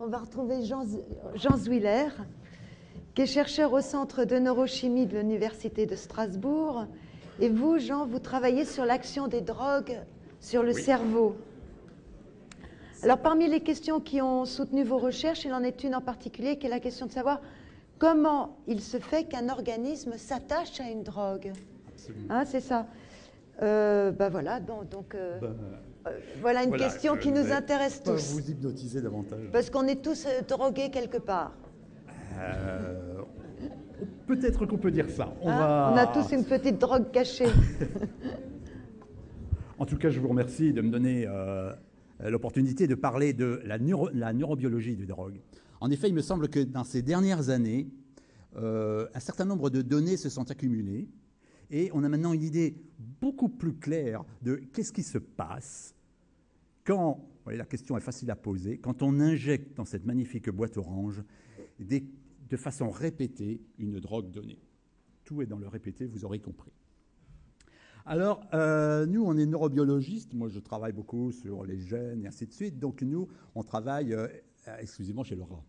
On va retrouver Jean Zwiller, qui est chercheur au Centre de neurochimie de l'Université de Strasbourg. Et vous, Jean, vous travaillez sur l'action des drogues sur le cerveau. Alors, parmi les questions qui ont soutenu vos recherches, il en est une en particulier qui est la question de savoir comment il se fait qu'un organisme s'attache à une drogue. Absolument. Hein, c'est ça. Voilà, voilà une question qui nous intéresse tous. Vous hypnotiser davantage. Parce qu'on est tous drogués quelque part. Peut-être qu'on peut dire ça. On a tous une petite drogue cachée. En tout cas, je vous remercie de me donner l'opportunité de parler de la neurobiologie des drogues. En effet, il me semble que dans ces dernières années, un certain nombre de données se sont accumulées et on a maintenant une idée beaucoup plus claire de qu'est-ce qui se passe quand, vous voyez, la question est facile à poser, quand on injecte dans cette magnifique boîte orange de façon répétée une drogue donnée. Tout est dans le répété, vous aurez compris. Alors, nous, on est neurobiologistes. Moi, je travaille beaucoup sur les gènes et ainsi de suite. Donc, nous, on travaille exclusivement chez le rat.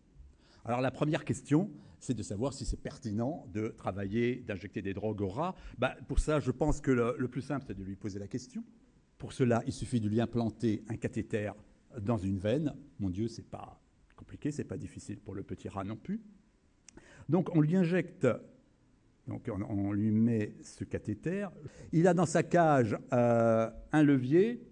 Alors, la première question, c'est de savoir si c'est pertinent de travailler, d'injecter des drogues au rat. Pour ça, je pense que le plus simple, c'est de lui poser la question. Pour cela, il suffit de lui implanter un cathéter dans une veine. Mon Dieu, c'est pas compliqué, c'est pas difficile pour le petit rat non plus. Donc, on lui injecte... Donc, on lui met ce cathéter. Il a dans sa cage un levier.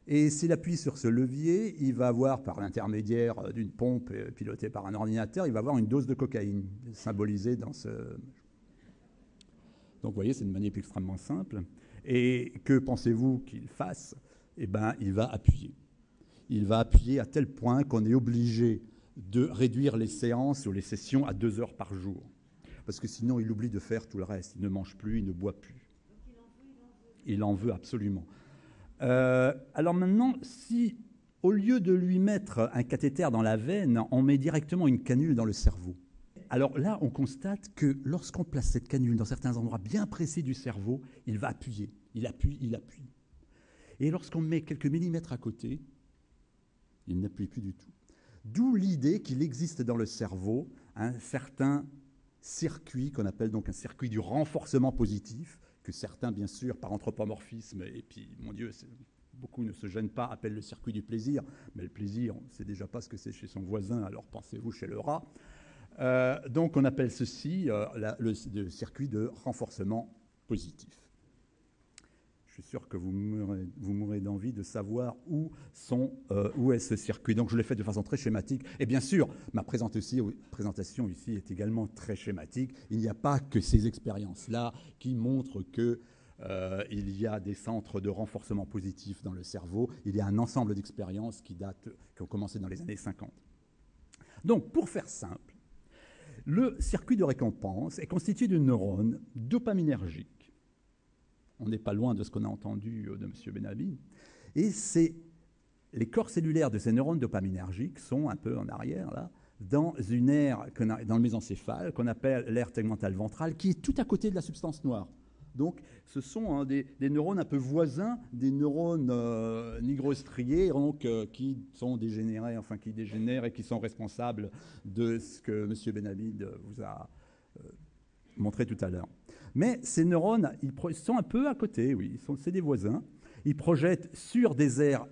Et s'il appuie sur ce levier, il va avoir, par l'intermédiaire d'une pompe pilotée par un ordinateur, il va avoir une dose de cocaïne symbolisée dans ce... Donc, vous voyez, c'est une manip extrêmement simple. Et que pensez-vous qu'il fasse? Eh bien, il va appuyer. Il va appuyer à tel point qu'on est obligé de réduire les séances ou les sessions à 2 heures par jour. Parce que sinon, il oublie de faire tout le reste. Il ne mange plus, il ne boit plus. Il en veut absolument. Alors maintenant, si au lieu de lui mettre un cathéter dans la veine, on met directement une canule dans le cerveau, alors là, on constate que lorsqu'on place cette canule dans certains endroits bien précis du cerveau, il va appuyer. Il appuie, il appuie. Et lorsqu'on met quelques millimètres à côté, il n'appuie plus du tout. D'où l'idée qu'il existe dans le cerveau un certain circuit qu'on appelle donc un circuit du renforcement positif, que certains, bien sûr, par anthropomorphisme, et puis, mon Dieu, beaucoup ne se gênent pas, appellent le circuit du plaisir, mais le plaisir, on ne sait déjà pas ce que c'est chez son voisin, alors pensez-vous chez le rat. Donc, on appelle ceci le circuit de renforcement positif. Je suis sûr que vous mourrez d'envie de savoir où est ce circuit. Donc, je l'ai fait de façon très schématique. Et bien sûr, ma présentation ici est également très schématique. Il n'y a pas que ces expériences-là qui montrent qu'il y a des centres de renforcement positif dans le cerveau. Il y a un ensemble d'expériences qui ont commencé dans les années 50. Donc, pour faire simple, le circuit de récompense est constitué de neurones dopaminergiques. On n'est pas loin de ce qu'on a entendu de M. Benhabib. Et les corps cellulaires de ces neurones dopaminergiques sont un peu en arrière, là, dans une aire, dans le mésencéphale, qu'on appelle l'aire tegmentale ventrale, qui est tout à côté de la substance noire. Donc, ce sont des neurones un peu voisins des neurones nigrostriés, donc, qui sont dégénérés, enfin qui dégénèrent et qui sont responsables de ce que M. Benhabib vous a montré tout à l'heure. Mais ces neurones, ils sont un peu à côté, oui, c'est des voisins. Ils projettent sur des aires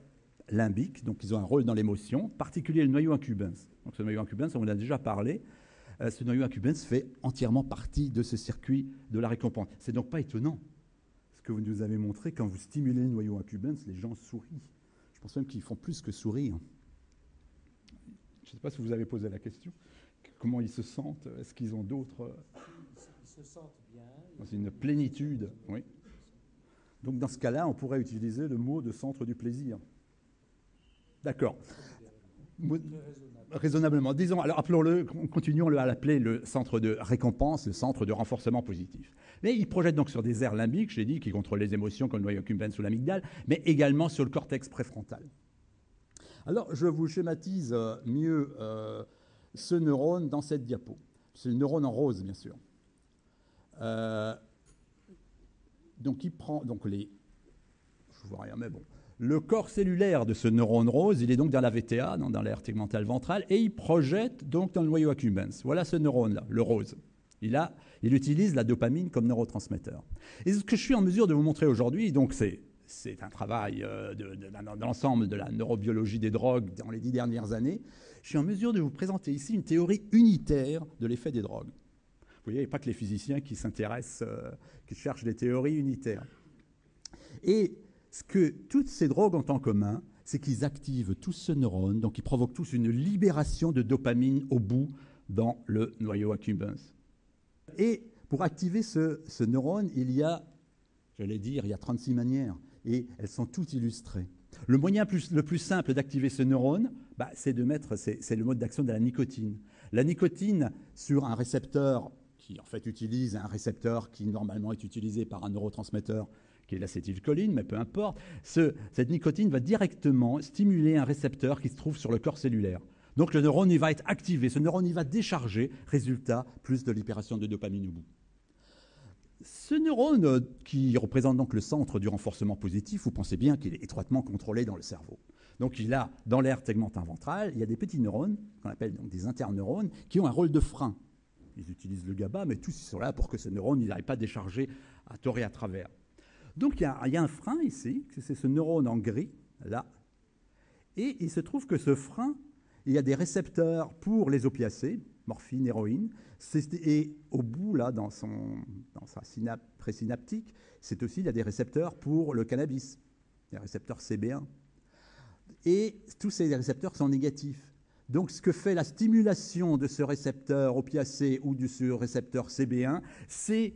limbiques, donc ils ont un rôle dans l'émotion, en particulier le noyau accumbens. Donc ce noyau accumbens, on en a déjà parlé. Ce noyau accumbens fait entièrement partie de ce circuit de la récompense. C'est donc pas étonnant ce que vous nous avez montré. Quand vous stimulez le noyau accumbens, les gens sourient. Je pense même qu'ils font plus que sourire. Je ne sais pas si vous avez posé la question. Comment ils se sentent? Est-ce qu'ils ont d'autres... Ils se sentent bien. Dans une plénitude, oui. Donc dans ce cas-là, on pourrait utiliser le mot de centre du plaisir. D'accord. Raisonnablement. Disons, alors appelons-le, continuons à l'appeler le centre de récompense, le centre de renforcement positif. Mais il projette donc sur des aires limbiques, j'ai dit, qui contrôlent les émotions comme le noyau accumbens ou l'amygdale, mais également sur le cortex préfrontal. Alors, je vous schématise mieux ce neurone dans cette diapo. C'est le neurone en rose, bien sûr. Donc il prend donc je vois rien, mais bon, Le corps cellulaire de ce neurone rose, il est donc dans la VTA, dans l'aire tegmentale ventrale, et il projette donc dans le noyau accumbens. Voilà ce neurone-là, le rose. Il utilise la dopamine comme neurotransmetteur. Et ce que je suis en mesure de vous montrer aujourd'hui, donc c'est un travail de l'ensemble de la neurobiologie des drogues dans les 10 dernières années, je suis en mesure de vous présenter ici une théorie unitaire de l'effet des drogues. Vous voyez, il n'y a pas que les physiciens qui s'intéressent, qui cherchent des théories unitaires. Et ce que toutes ces drogues ont en commun, c'est qu'ils activent tous ce neurone, donc ils provoquent tous une libération de dopamine au bout dans le noyau accumbens. Et pour activer ce neurone, il y a 36 manières, et elles sont toutes illustrées. Le moyen le plus simple d'activer ce neurone, c'est le mode d'action de la nicotine. La nicotine sur un récepteur qui en fait utilise un récepteur qui normalement est utilisé par un neurotransmetteur qui est l'acétylcholine, mais peu importe, cette nicotine va directement stimuler un récepteur qui se trouve sur le corps cellulaire. Donc le neurone il va être activé, ce neurone il va décharger, résultat, plus de libération de dopamine au bout. Ce neurone qui représente donc le centre du renforcement positif, vous pensez bien qu'il est étroitement contrôlé dans le cerveau. Donc il a, dans l'aire tegmentale ventrale, il y a des petits neurones, qu'on appelle donc des interneurones, qui ont un rôle de frein. Ils utilisent le GABA, mais tous ils sont là pour que ce neurone n'arrive pas à décharger à tort et à travers. Donc il y a un frein ici, c'est ce neurone en gris, là. Et il se trouve que ce frein, il y a des récepteurs pour les opiacés, morphine, héroïne, et au bout, là, dans sa synapse présynaptique, il y a des récepteurs pour le cannabis, des récepteurs CB1. Et tous ces récepteurs sont négatifs. Donc ce que fait la stimulation de ce récepteur opiacé ou de ce récepteur CB1, c'est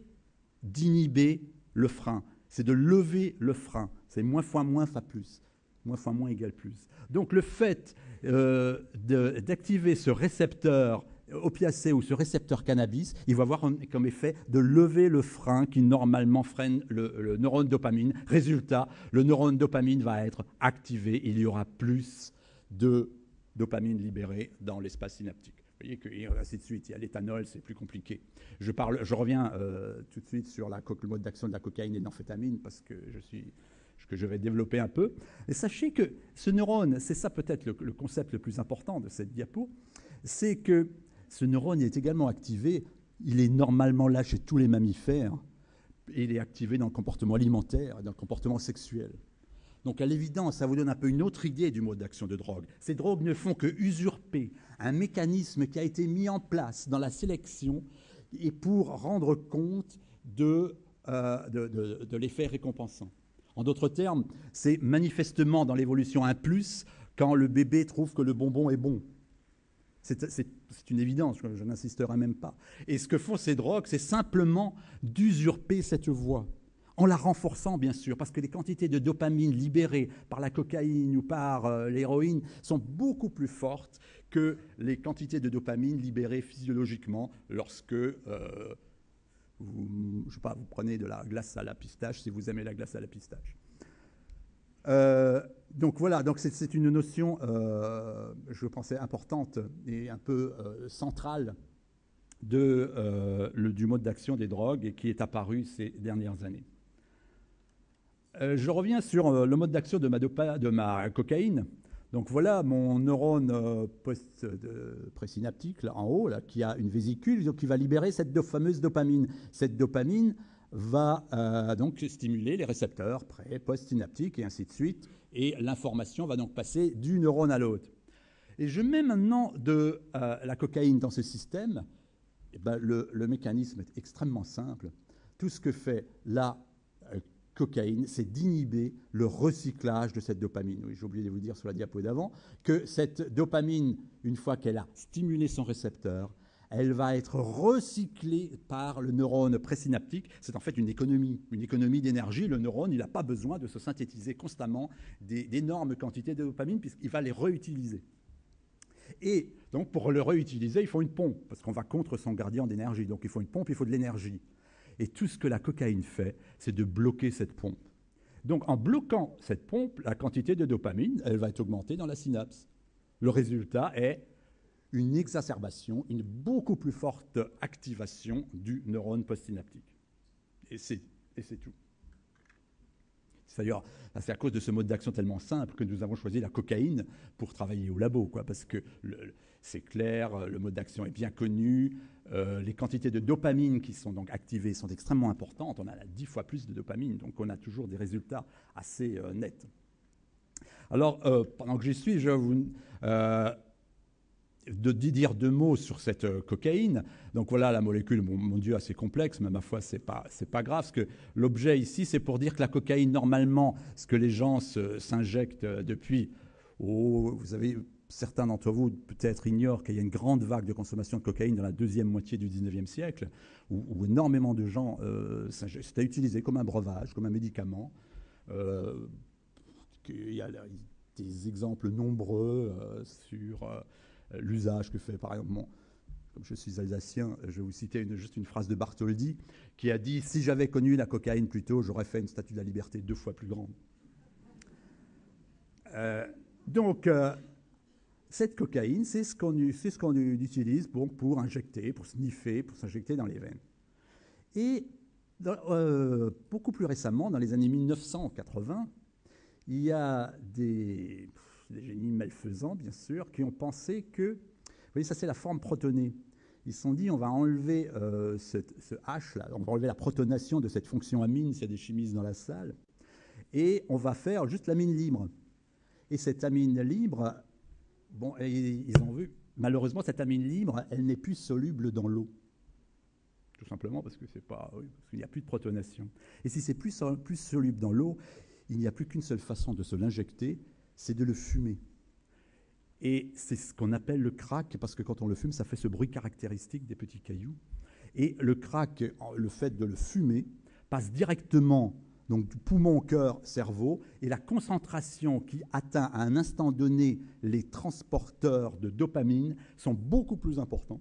d'inhiber le frein, c'est de lever le frein. C'est moins fois moins fa plus. Moins fois moins égale plus. Donc le fait d'activer ce récepteur opiacé ou ce récepteur cannabis, il va avoir comme effet de lever le frein qui normalement freine le neurone dopamine. Résultat, le neurone dopamine va être activé, il y aura plus de dopamine libérée dans l'espace synaptique. Vous voyez que ainsi de suite, il y a l'éthanol, c'est plus compliqué. Je reviens tout de suite sur le mode d'action de la cocaïne et de l'amphétamine parce que je vais développer un peu. Et sachez que ce neurone, c'est ça peut-être le concept le plus important de cette diapo, c'est que ce neurone est également activé, il est normalement là chez tous les mammifères, et il est activé dans le comportement alimentaire, dans le comportement sexuel. Donc à l'évidence, ça vous donne un peu une autre idée du mode d'action de drogue. Ces drogues ne font que usurper un mécanisme qui a été mis en place dans la sélection et pour rendre compte de l'effet récompensant. En d'autres termes, c'est manifestement dans l'évolution un plus quand le bébé trouve que le bonbon est bon. C'est une évidence, je n'insisterai même pas. Et ce que font ces drogues, c'est simplement d'usurper cette voie, en la renforçant bien sûr, parce que les quantités de dopamine libérées par la cocaïne ou par l'héroïne sont beaucoup plus fortes que les quantités de dopamine libérées physiologiquement lorsque vous prenez de la glace à la pistache, si vous aimez la glace à la pistache. Donc voilà, donc c'est une notion, je pensais, importante et un peu centrale du mode d'action des drogues et qui est apparu ces dernières années. Je reviens sur le mode d'action de ma cocaïne. Donc voilà mon neurone présynaptique là, en haut, là, qui a une vésicule, donc qui va libérer cette fameuse dopamine. Cette dopamine va donc stimuler les récepteurs pré-, post-synaptiques et ainsi de suite, et l'information va donc passer du neurone à l'autre. Et je mets maintenant de la cocaïne dans ce système, et le mécanisme est extrêmement simple. Tout ce que fait la cocaïne, c'est d'inhiber le recyclage de cette dopamine. Oui, j'ai oublié de vous dire sur la diapo d'avant que cette dopamine, une fois qu'elle a stimulé son récepteur, elle va être recyclée par le neurone présynaptique. C'est en fait une économie d'énergie. Le neurone, il n'a pas besoin de se synthétiser constamment d'énormes quantités de dopamine puisqu'il va les réutiliser. Et donc, pour le réutiliser, il faut une pompe parce qu'on va contre son gradient d'énergie. Donc, il faut une pompe, il faut de l'énergie. Et tout ce que la cocaïne fait, c'est de bloquer cette pompe. Donc, en bloquant cette pompe, la quantité de dopamine, elle va être augmentée dans la synapse. Le résultat est une exacerbation, une beaucoup plus forte activation du neurone postsynaptique. Et c'est tout. D'ailleurs, c'est à cause de ce mode d'action tellement simple que nous avons choisi la cocaïne pour travailler au labo, quoi, parce que c'est clair, le mode d'action est bien connu, les quantités de dopamine qui sont donc activées sont extrêmement importantes. On a 10 fois plus de dopamine, donc on a toujours des résultats assez nets. Alors, pendant que j'y suis, je vais vous dire 2 mots sur cette cocaïne. Donc voilà, la molécule, mon Dieu, assez complexe, mais ma foi, c'est pas grave, parce que l'objet ici, c'est pour dire que la cocaïne, normalement, ce que les gens s'injectent depuis, vous savez, certains d'entre vous peut-être ignorent qu'il y a une grande vague de consommation de cocaïne dans la deuxième moitié du 19e siècle, où énormément de gens c'était utilisé comme un breuvage, comme un médicament. Il y a des exemples nombreux sur l'usage que fait, par exemple, comme je suis alsacien, je vais vous citer juste une phrase de Bartholdi, qui a dit « Si j'avais connu la cocaïne plus tôt, j'aurais fait une statue de la liberté 2 fois plus grande. » Donc, cette cocaïne, c'est ce qu'on utilise pour injecter, pour sniffer, pour s'injecter dans les veines. Et beaucoup plus récemment, dans les années 1980, il y a des génies malfaisants, bien sûr, qui ont pensé que, vous voyez, ça c'est la forme protonée. Ils se sont dit, on va enlever ce H, là, on va enlever la protonation de cette fonction amine, s'il y a des chimistes dans la salle, et on va faire juste l'amine libre. Et cette amine libre, bon, ils ont vu, malheureusement, cette amine libre, elle n'est plus soluble dans l'eau. Tout simplement parce que parce qu'il n'y a plus de protonation. Et si c'est plus soluble dans l'eau, il n'y a plus qu'une seule façon de se l'injecter, c'est de le fumer. Et c'est ce qu'on appelle le crack, parce que quand on le fume, ça fait ce bruit caractéristique des petits cailloux. Et le crack, le fait de le fumer, passe directement donc, du poumon, cœur, cerveau, et la concentration qui atteint à un instant donné les transporteurs de dopamine sont beaucoup plus importants.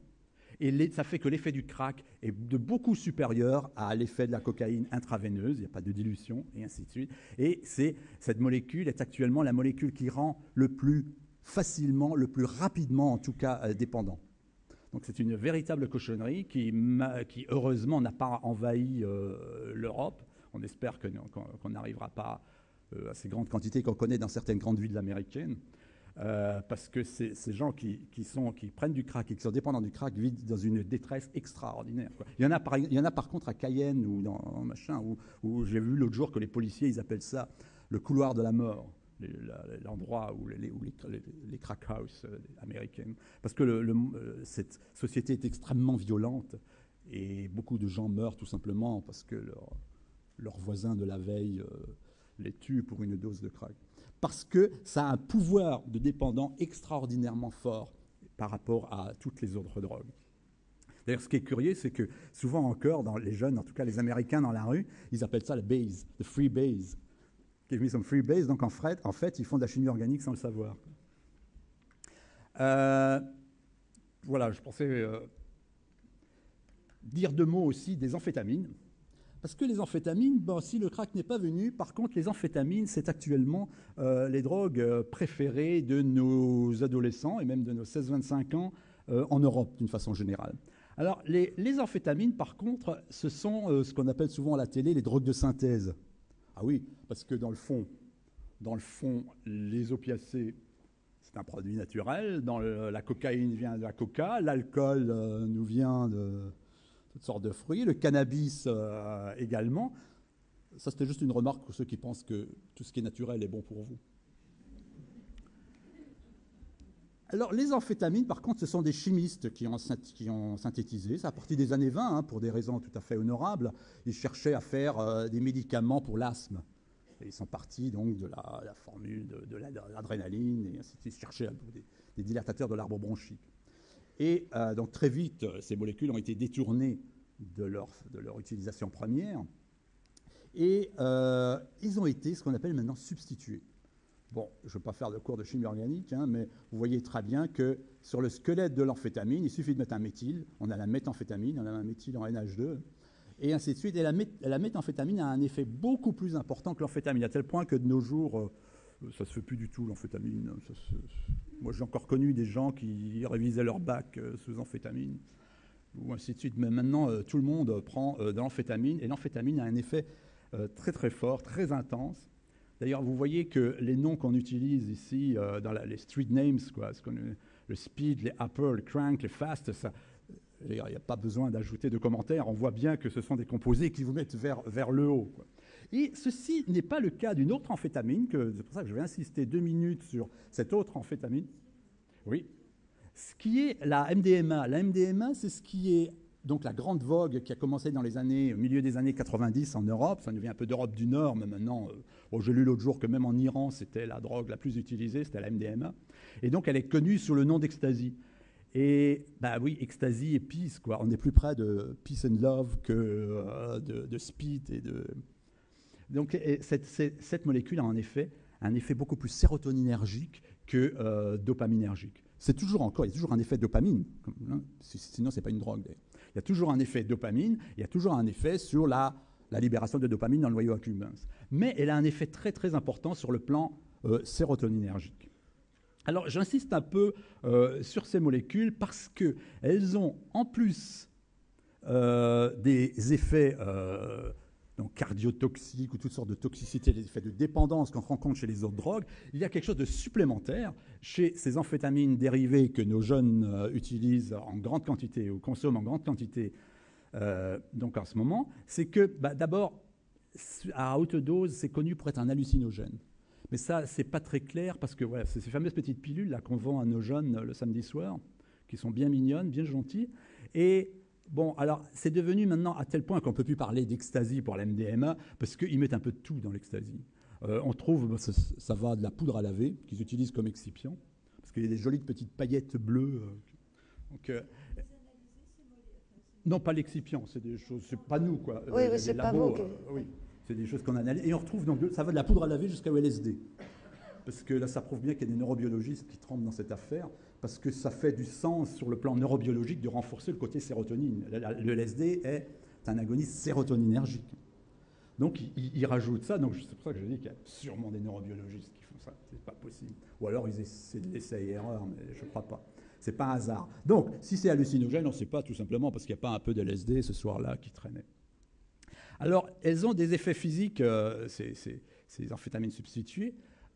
Et ça fait que l'effet du crack est de beaucoup supérieur à l'effet de la cocaïne intraveineuse, il n'y a pas de dilution, et ainsi de suite. Et cette molécule est actuellement la molécule qui rend le plus facilement, le plus rapidement en tout cas, dépendant. Donc c'est une véritable cochonnerie qui heureusement n'a pas envahi l'Europe. On espère qu'on n'arrivera pas à ces grandes quantités qu'on connaît dans certaines grandes villes américaines. Parce que ces gens qui prennent du crack et qui sont dépendants du crack vivent dans une détresse extraordinaire, quoi. Il y en a par contre à Cayenne ou dans machin, où j'ai vu l'autre jour que les policiers, ils appellent ça le couloir de la mort, l'endroit où les crack house américaines. Parce que cette société est extrêmement violente et beaucoup de gens meurent tout simplement parce que leurs voisins de la veille les tuent pour une dose de crack. Parce que ça a un pouvoir de dépendant extraordinairement fort par rapport à toutes les autres drogues. D'ailleurs, ce qui est curieux, c'est que souvent encore, dans les jeunes, en tout cas les Américains dans la rue, ils appellent ça le base, the free base. Give me some free base. Donc en fait, ils font de la chimie organique sans le savoir. Voilà, je pensais dire 2 mots aussi des amphétamines. Parce que les amphétamines, si le crack n'est pas venu, par contre, les amphétamines, c'est actuellement les drogues préférées de nos adolescents et même de nos 16-25 ans en Europe, d'une façon générale. Alors, les amphétamines, par contre, ce sont ce qu'on appelle souvent à la télé les drogues de synthèse. Ah oui, parce que dans le fond, les opiacés, c'est un produit naturel. La cocaïne vient de la coca, l'alcool nous vient de toutes sortes de fruits, le cannabis également. Ça, c'était juste une remarque pour ceux qui pensent que tout ce qui est naturel est bon pour vous. Alors, les amphétamines, par contre, ce sont des chimistes qui ont synthétisé. C'est à partir des années 20, pour des raisons tout à fait honorables. Ils cherchaient à faire des médicaments pour l'asthme. Et ils sont partis donc de la formule de l'adrénaline, et ainsi de suite. Ils cherchaient des dilatateurs de l'arbre bronchique. Et donc très vite, ces molécules ont été détournées de leur utilisation première. Et ils ont été ce qu'on appelle maintenant substitués. Bon, je ne veux pas faire de cours de chimie organique, mais vous voyez très bien que sur le squelette de l'amphétamine, il suffit de mettre un méthyle, on a la méthamphétamine, on a un méthyle en NH2, et ainsi de suite. Et la méthamphétamine a un effet beaucoup plus important que l'amphétamine, à tel point que de nos jours, ça ne se fait plus du tout, l'amphétamine. Moi, j'ai encore connu des gens qui révisaient leur bac sous amphétamine, ou ainsi de suite. Mais maintenant, tout le monde prend de l'amphétamine, et l'amphétamine a un effet très très fort, très intense. D'ailleurs, vous voyez que les noms qu'on utilise ici, dans les street names, quoi, le speed, les upper, le crank, les fast, ça, il n'y a pas besoin d'ajouter de commentaires. On voit bien que ce sont des composés qui vous mettent vers le haut, quoi. Et ceci n'est pas le cas d'une autre amphétamine, c'est pour ça que je vais insister 2 minutes sur cette autre amphétamine. Oui. Ce qui est la MDMA. La MDMA, c'est ce qui est donc la grande vogue qui a commencé dans au milieu des années 90 en Europe. Ça nous vient un peu d'Europe du Nord, mais maintenant, j'ai lu l'autre jour que même en Iran, c'était la drogue la plus utilisée, c'était la MDMA. Et donc, elle est connue sous le nom d'ecstasy. Et, bah oui, ecstasy et peace, quoi. On est plus près de peace and love que de speed et de... Donc, cette molécule a en effet un effet beaucoup plus sérotoninergique que dopaminergique. Il y a toujours un effet dopamine, sinon ce n'est pas une drogue d'ailleurs. Il y a toujours un effet dopamine, il y a toujours un effet sur la libération de dopamine dans le noyau accumbens. Mais elle a un effet très très important sur le plan sérotoninergique. Alors j'insiste un peu sur ces molécules parce qu'elles ont en plus des effets donc cardiotoxiques ou toutes sortes de toxicités, des effets de dépendance qu'on rencontre chez les autres drogues. Il y a quelque chose de supplémentaire chez ces amphétamines dérivées que nos jeunes utilisent en grande quantité ou consomment en grande quantité donc en ce moment, c'est que d'abord, à haute dose, c'est connu pour être un hallucinogène. Mais ça, c'est pas très clair parce que voilà, c'est ces fameuses petites pilules là qu'on vend à nos jeunes le samedi soir, qui sont bien mignonnes, bien gentilles. Et bon, alors c'est devenu maintenant à tel point qu'on ne peut plus parler d'ecstasy pour la MDMA parce qu'ils mettent un peu de tout dans l'ecstasy. On trouve, ça va de la poudre à laver qu'ils utilisent comme excipient parce qu'il y a des jolies petites paillettes bleues. Non, pas l'excipient, c'est des choses, c'est pas nous quoi. Oui, c'est pas vous. Oui. C'est des choses qu'on analyse. Et on retrouve, donc, ça va de la poudre à laver jusqu'au LSD. Parce que là, ça prouve bien qu'il y a des neurobiologistes qui tremblent dans cette affaire, parce que ça fait du sens sur le plan neurobiologique de renforcer le côté sérotonine. Le LSD est un agoniste sérotoninergique. Donc, ils rajoutent ça. Donc, c'est pour ça que je dis qu'il y a sûrement des neurobiologistes qui font ça. C'est pas possible. Ou alors, ils essaient de l'essai et erreur, mais je ne crois pas. C'est pas un hasard. Donc, si c'est hallucinogène, on ne sait pas tout simplement parce qu'il n'y a pas un peu de LSD ce soir-là qui traînait. Alors, elles ont des effets physiques, ces amphétamines substituées,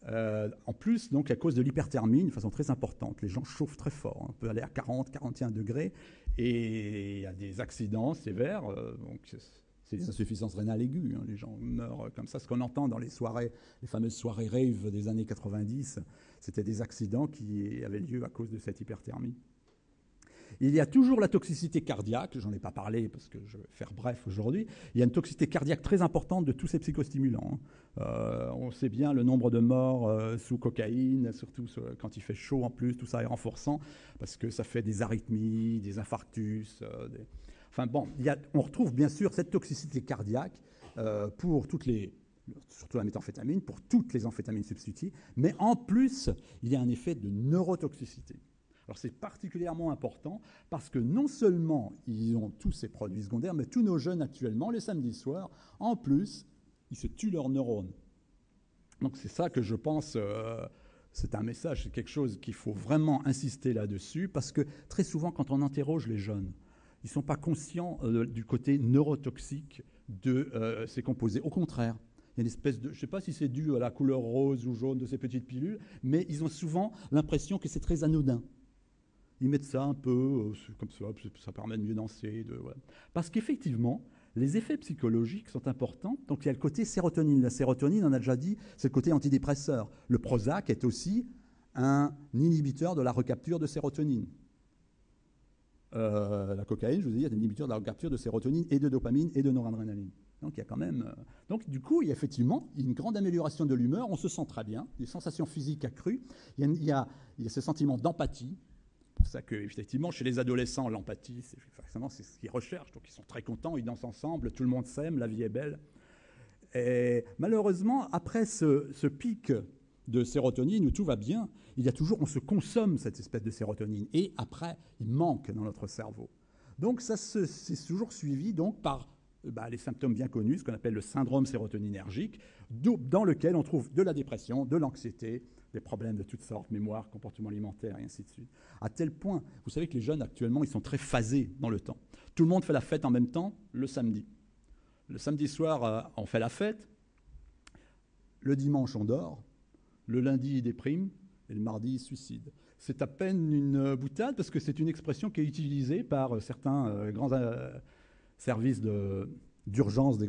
en plus, donc, à cause de l'hyperthermie, d'une façon très importante. Les gens chauffent très fort, on peut aller à 40, 41 degrés, et il y a des accidents sévères, donc c'est des insuffisances rénales aiguës, hein, les gens meurent comme ça. Ce qu'on entend dans les soirées, les fameuses soirées rave des années 90, c'était des accidents qui avaient lieu à cause de cette hyperthermie. Il y a toujours la toxicité cardiaque, j'en ai pas parlé parce que je vais faire bref aujourd'hui. Il y a une toxicité cardiaque très importante de tous ces psychostimulants. On sait bien le nombre de morts sous cocaïne, surtout quand il fait chaud en plus, tout ça est renforçant parce que ça fait des arythmies, des infarctus. Enfin bon, on retrouve bien sûr cette toxicité cardiaque pour surtout la méthamphétamine, pour toutes les amphétamines substituées, mais en plus, il y a un effet de neurotoxicité. Alors c'est particulièrement important parce que non seulement ils ont tous ces produits secondaires, mais tous nos jeunes actuellement, les samedis soirs, en plus, ils se tuent leurs neurones. Donc c'est ça que je pense, c'est un message, c'est quelque chose qu'il faut vraiment insister là-dessus parce que très souvent quand on interroge les jeunes, ils ne sont pas conscients du côté neurotoxique de ces composés. Au contraire, il y a une espèce de... Je ne sais pas si c'est dû à la couleur rose ou jaune de ces petites pilules, mais ils ont souvent l'impression que c'est très anodin. Ils mettent ça un peu comme ça permet de mieux danser. Voilà. Parce qu'effectivement, les effets psychologiques sont importants. Donc il y a le côté sérotonine. La sérotonine, on a déjà dit, c'est le côté antidépresseur. Le Prozac est aussi un inhibiteur de la recapture de sérotonine. La cocaïne, je vous ai dit, est un inhibiteur de la recapture de sérotonine et de dopamine et de noradrénaline. Donc il y a quand même... Donc du coup, il y a effectivement une grande amélioration de l'humeur. On se sent très bien, des sensations physiques accrues. Il y a ce sentiment d'empathie. C'est pour ça que, effectivement, chez les adolescents, l'empathie, c'est ce qu'ils recherchent. Donc, ils sont très contents, ils dansent ensemble, tout le monde s'aime, la vie est belle. Et malheureusement, après ce pic de sérotonine où tout va bien, on se consomme cette espèce de sérotonine. Et après, il manque dans notre cerveau. Donc, c'est toujours suivi donc, par les symptômes bien connus, ce qu'on appelle le syndrome sérotoninergique, dans lequel on trouve de la dépression, de l'anxiété, des problèmes de toutes sortes, mémoire, comportement alimentaire, et ainsi de suite. À tel point, vous savez que les jeunes, actuellement, ils sont très phasés dans le temps. Tout le monde fait la fête en même temps, le samedi. Le samedi soir, on fait la fête. le dimanche, on dort, le lundi, il déprime, et le mardi, il se suicide. C'est à peine une boutade, parce que c'est une expression qui est utilisée par certains grands services d'urgence des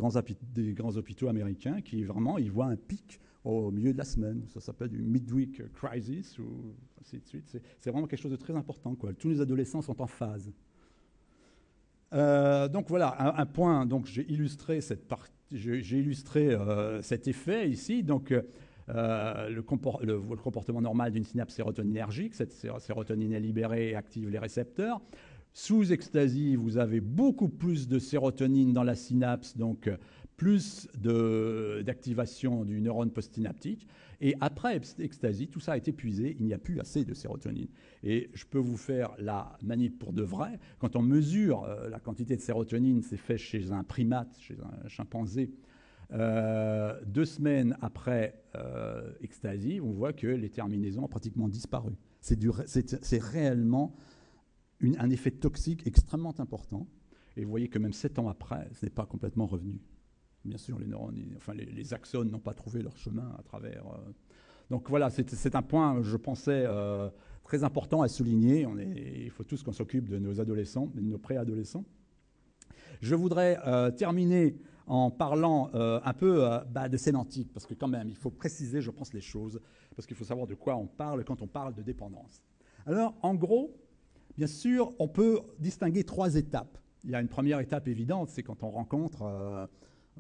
grands hôpitaux américains, qui vraiment, ils voient un pic au milieu de la semaine. Ça s'appelle du midweek crisis, ou ainsi de suite. C'est vraiment quelque chose de très important, quoi. Tous les adolescents sont en phase. Donc voilà, un point. Donc j'ai illustré cet effet ici. Donc le comportement normal d'une synapse sérotoninergique. Cette sérotonine est libérée et active les récepteurs. Sous ecstasy, vous avez beaucoup plus de sérotonine dans la synapse, donc plus d'activation du neurone postsynaptique. Et après ecstasy, tout ça est épuisé, il n'y a plus assez de sérotonine. Et je peux vous faire la manip pour de vrai. Quand on mesure la quantité de sérotonine, c'est fait chez un primate, chez un chimpanzé, 2 semaines après ecstasy, on voit que les terminaisons ont pratiquement disparu. C'est réellement un effet toxique extrêmement important. Et vous voyez que même 7 ans après, ce n'est pas complètement revenu. Bien sûr, les neurones, les axones n'ont pas trouvé leur chemin à travers. Donc voilà, c'est un point, je pensais, très important à souligner. Il faut tous qu'on s'occupe de nos adolescents, de nos préadolescents. Je voudrais terminer en parlant un peu de sémantique, parce que quand même, il faut préciser, je pense, les choses, parce qu'il faut savoir de quoi on parle quand on parle de dépendance. Alors, en gros, bien sûr, on peut distinguer 3 étapes. Il y a une première étape évidente, c'est quand on rencontre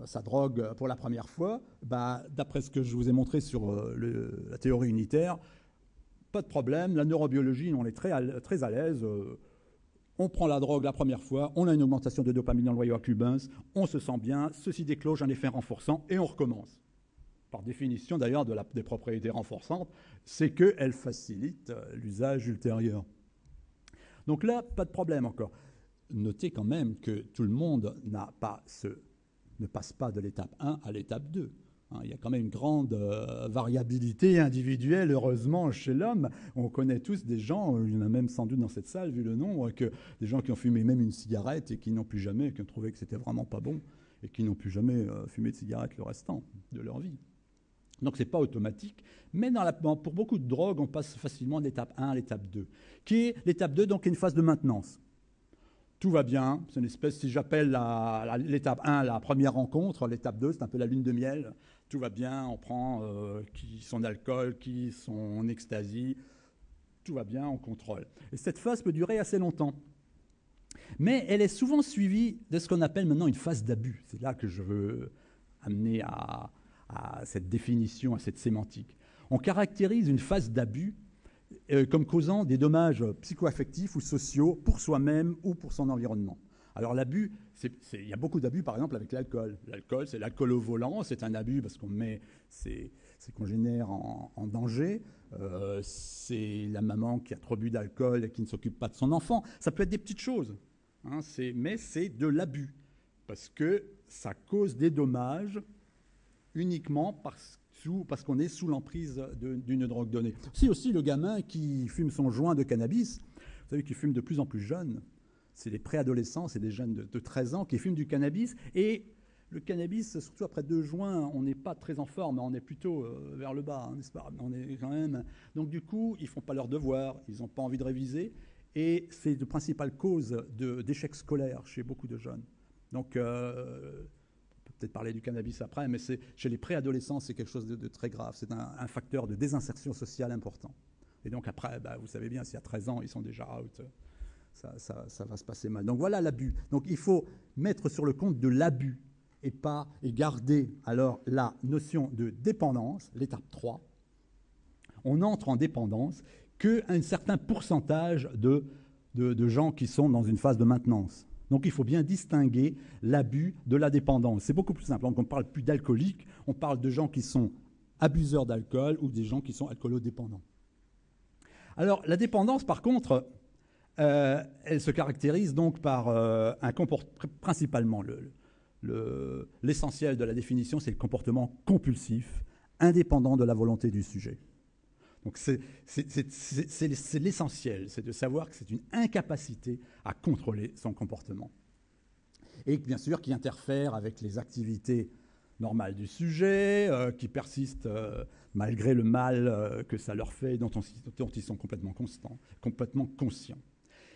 sa drogue pour la première fois. D'après ce que je vous ai montré sur la théorie unitaire, pas de problème, la neurobiologie, on est très à l'aise. On prend la drogue la première fois, on a une augmentation de dopamine dans le noyau accumbens, on se sent bien, ceci déclenche un effet renforçant et on recommence. Par définition d'ailleurs des propriétés renforçantes, c'est qu'elles facilitent l'usage ultérieur. Donc là, pas de problème encore. Notez quand même que tout le monde ne passe pas de l'étape 1 à l'étape 2. Il y a quand même une grande variabilité individuelle, heureusement, chez l'homme. On connaît tous des gens, il y en a même sans doute dans cette salle, vu le nombre, des gens qui ont fumé même une cigarette et qui n'ont plus jamais, qui ont trouvé que c'était vraiment pas bon, et qui n'ont plus jamais fumé de cigarette le restant de leur vie. Donc ce n'est pas automatique, mais pour beaucoup de drogues, on passe facilement de l'étape 1 à l'étape 2, qui est l'étape 2, donc une phase de maintenance. Tout va bien, c'est une espèce, si j'appelle l'étape 1 la première rencontre, l'étape 2 c'est un peu la lune de miel, tout va bien, on prend qui sont alcool, qui sont en ecstasy, tout va bien, on contrôle. Et cette phase peut durer assez longtemps. Mais elle est souvent suivie de ce qu'on appelle maintenant une phase d'abus. C'est là que je veux amener à cette définition, à cette sémantique. On caractérise une phase d'abus comme causant des dommages psychoaffectifs ou sociaux pour soi-même ou pour son environnement. Alors l'abus, il y a beaucoup d'abus par exemple avec l'alcool. L'alcool, c'est l'alcool au volant, c'est un abus parce qu'on met ses congénères en danger. C'est la maman qui a trop bu d'alcool et qui ne s'occupe pas de son enfant. Ça peut être des petites choses, hein, mais c'est de l'abus parce que ça cause des dommages uniquement parce qu'on est sous l'emprise d'une drogue donnée. C'est aussi le gamin qui fume son joint de cannabis, vous savez, qui fume de plus en plus jeune. C'est les préadolescents, c'est des jeunes de 13 ans qui fument du cannabis. Et le cannabis, surtout après 2 joints, on n'est pas très en forme, on est plutôt vers le bas, hein, n'est-ce pas ? On est quand même... Donc du coup, ils ne font pas leurs devoirs, ils n'ont pas envie de réviser. Et c'est la principale cause d'échec scolaire chez beaucoup de jeunes. Donc... peut-être parler du cannabis après, mais chez les préadolescents, c'est quelque chose de très grave. C'est un facteur de désinsertion sociale important. Et donc après, vous savez bien, s'il y a 13 ans, ils sont déjà out, ça va se passer mal. Donc voilà l'abus. Donc il faut mettre sur le compte de l'abus et garder alors la notion de dépendance, l'étape 3. On entre en dépendance qu'à un certain pourcentage de gens qui sont dans une phase de maintenance. Donc il faut bien distinguer l'abus de la dépendance. C'est beaucoup plus simple. Donc on ne parle plus d'alcooliques, on parle de gens qui sont abuseurs d'alcool ou des gens qui sont alcoolodépendants. Alors la dépendance, par contre, elle se caractérise donc par principalement l'essentiel de la définition, c'est le comportement compulsif, indépendant de la volonté du sujet. Donc c'est l'essentiel, c'est de savoir que c'est une incapacité à contrôler son comportement. Et bien sûr qui interfère avec les activités normal du sujet, qui persiste malgré le mal que ça leur fait, dont ils sont complètement conscients.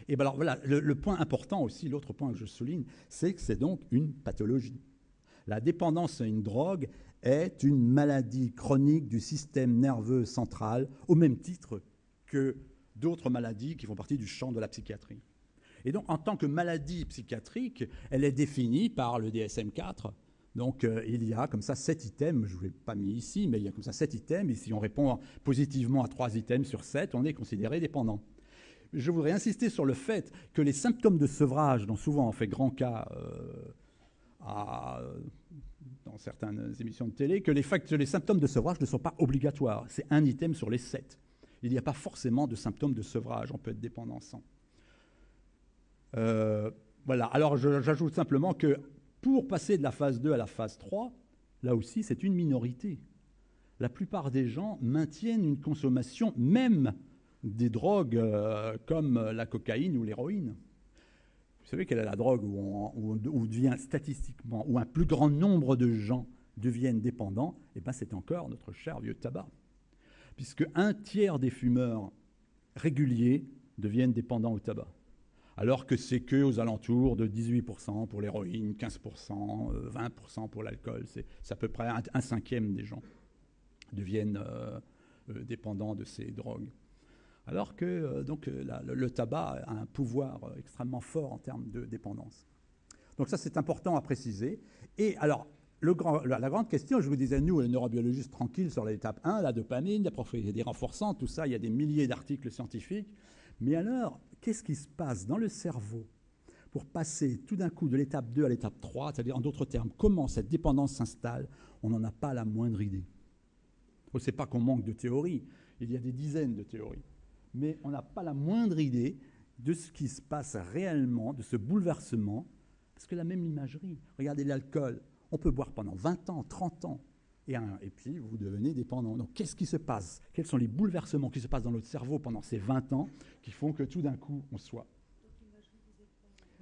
Et bien alors voilà, le point important aussi, l'autre point que je souligne, c'est que c'est donc une pathologie. La dépendance à une drogue est une maladie chronique du système nerveux central, au même titre que d'autres maladies qui font partie du champ de la psychiatrie. Et donc, en tant que maladie psychiatrique, elle est définie par le DSM-4. Donc, il y a comme ça 7 items, je ne vous l'ai pas mis ici, mais il y a comme ça 7 items, et si on répond positivement à 3 items sur 7, on est considéré dépendant. Je voudrais insister sur le fait que les symptômes de sevrage, dont souvent on fait grand cas dans certaines émissions de télé, que les symptômes de sevrage ne sont pas obligatoires. C'est un item sur les 7. Il n'y a pas forcément de symptômes de sevrage, on peut être dépendant sans. Voilà, alors j'ajoute simplement que pour passer de la phase 2 à la phase 3, là aussi c'est une minorité. La plupart des gens maintiennent une consommation même des drogues comme la cocaïne ou l'héroïne. Vous savez quelle est la drogue où devient statistiquement, où un plus grand nombre de gens deviennent dépendants? Eh bien, c'est encore notre cher vieux tabac. Puisque 1/3 des fumeurs réguliers deviennent dépendants au tabac. Alors que c'est qu'aux alentours de 18% pour l'héroïne, 15%, 20% pour l'alcool. C'est à peu près un cinquième des gens deviennent dépendants de ces drogues. Alors que le tabac a un pouvoir extrêmement fort en termes de dépendance. Donc ça, c'est important à préciser. Et alors, la grande question, je vous disais, nous, les neurobiologistes tranquilles sur l'étape 1, la dopamine, la propriété des renforçants, tout ça, il y a des milliers d'articles scientifiques. Mais alors, qu'est-ce qui se passe dans le cerveau pour passer tout d'un coup de l'étape 2 à l'étape 3, c'est-à-dire en d'autres termes, comment cette dépendance s'installe? On n'en a pas la moindre idée. Ce n'est pas qu'on manque de théories, il y a des dizaines de théories. Mais on n'a pas la moindre idée de ce qui se passe réellement, de ce bouleversement, parce que la même imagerie, regardez l'alcool, on peut boire pendant 20 ans, 30 ans, et puis vous devenez dépendant. Donc qu'est-ce qui se passe? Quels sont les bouleversements qui se passent dans notre cerveau pendant ces 20 ans qui font que tout d'un coup on soit?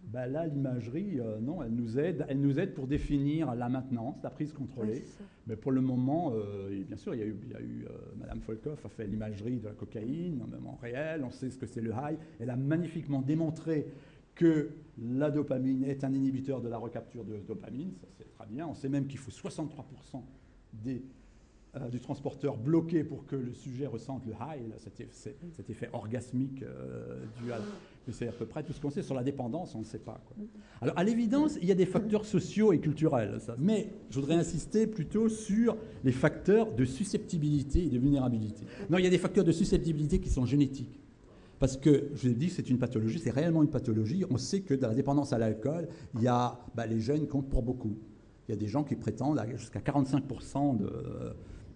Ben là, l'imagerie, non, elle nous aide pour définir la maintenance, la prise contrôlée. Ouais, mais pour le moment, bien sûr, il y a eu Madame Folkoff a fait l'imagerie de la cocaïne, même en réel, on sait ce que c'est le high. Elle a magnifiquement démontré que la dopamine est un inhibiteur de la recapture de dopamine, ça c'est très bien. On sait même qu'il faut 63% du transporteur bloqué pour que le sujet ressente le high, là, cet effet orgasmique dû à... Mais c'est à peu près tout ce qu'on sait sur la dépendance, on ne sait pas, quoi. Alors, à l'évidence, il y a des facteurs sociaux et culturels, ça. Mais je voudrais insister plutôt sur les facteurs de susceptibilité et de vulnérabilité. Non, il y a des facteurs de susceptibilité qui sont génétiques. Parce que, je vous ai dit, c'est une pathologie, c'est réellement une pathologie. On sait que dans la dépendance à l'alcool, les gènes comptent pour beaucoup. Il y a des gens qui prétendent jusqu'à 45%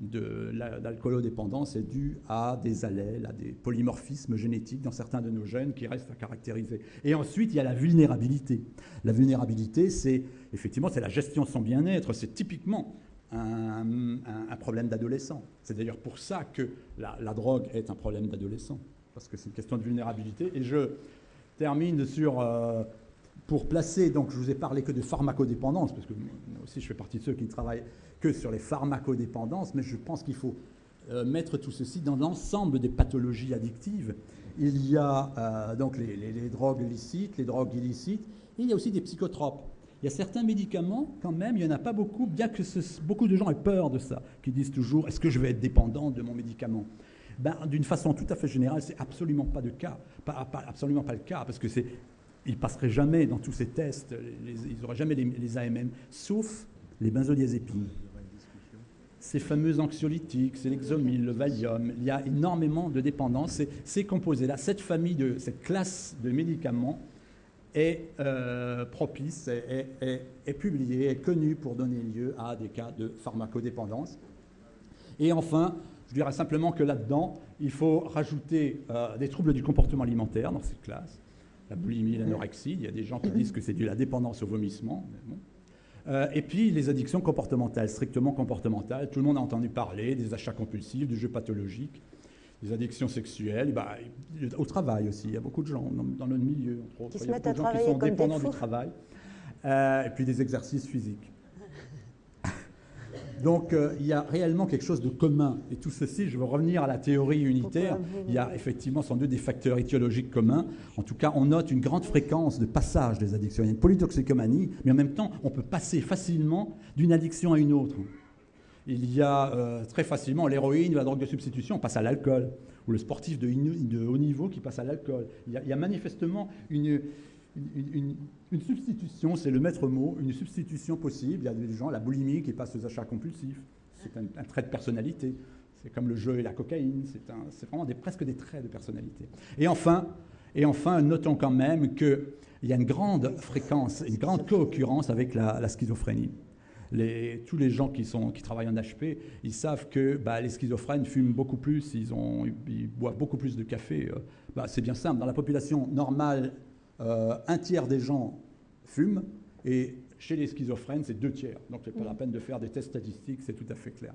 d'alcoolodépendance est due à des allèles, à des polymorphismes génétiques dans certains de nos gènes qui restent à caractériser. Et ensuite, il y a la vulnérabilité. La vulnérabilité, c'est la gestion de son bien-être. C'est typiquement un problème d'adolescent. C'est d'ailleurs pour ça que la drogue est un problème d'adolescent, parce que c'est une question de vulnérabilité. Et je termine pour placer, donc je vous ai parlé que de pharmacodépendance, parce que moi aussi je fais partie de ceux qui ne travaillent que sur les pharmacodépendances, mais je pense qu'il faut mettre tout ceci dans l'ensemble des pathologies addictives. Il y a donc les drogues licites, les drogues illicites, et il y a aussi des psychotropes. Il y a certains médicaments, quand même, il n'y en a pas beaucoup, bien que beaucoup de gens aient peur de ça, qui disent toujours « est-ce que je vais être dépendant de mon médicament ?» D'une façon tout à fait générale, c'est absolument pas le cas, absolument pas le cas, parce que ils ne passeraient jamais dans tous ces tests, ils n'auraient jamais les AMM, sauf les benzodiazépines. Ces fameux anxiolytiques, c'est l'Exomil, le Valium, il y a énormément de dépendance. Ces composés-là, cette classe de médicaments est propice, est publiée, est connue pour donner lieu à des cas de pharmacodépendance. Et enfin, je dirais simplement que là-dedans, il faut rajouter des troubles du comportement alimentaire dans cette classe. La boulimie, l'anorexie, il y a des gens qui disent que c'est dû à la dépendance au vomissement. Mais bon. Et puis les addictions comportementales, strictement comportementales. Tout le monde a entendu parler des achats compulsifs, du jeu pathologique, des addictions sexuelles. Au travail aussi, il y a beaucoup de gens dans le milieu, entre autres. Il y a beaucoup de gens qui sont dépendants du travail. Et puis des exercices physiques. Donc, il y a réellement quelque chose de commun. Et tout ceci, je veux revenir à la théorie unitaire. Il y a effectivement sans doute des facteurs étiologiques communs. En tout cas, on note une grande fréquence de passage des addictions. Il y a une polytoxicomanie, mais en même temps, on peut passer facilement d'une addiction à une autre. Il y a très facilement l'héroïne ou la drogue de substitution, on passe à l'alcool. Ou le sportif de haut niveau qui passe à l'alcool. Il y a manifestement une substitution, c'est le maître mot, une substitution possible. Il y a des gens, la boulimie, qui passent aux achats compulsifs. C'est un trait de personnalité. C'est comme le jeu et la cocaïne. C'est vraiment presque des traits de personnalité. Et enfin, notons quand même qu'il y a une grande fréquence, une grande co-occurrence avec la schizophrénie. Tous les gens qui travaillent en HP, ils savent que les schizophrènes fument beaucoup plus, ils boivent beaucoup plus de café. C'est bien simple. Dans la population normale, un tiers des gens fument, et chez les schizophrènes, c'est 2 tiers. Donc, c'est pas la peine de faire des tests statistiques, c'est tout à fait clair.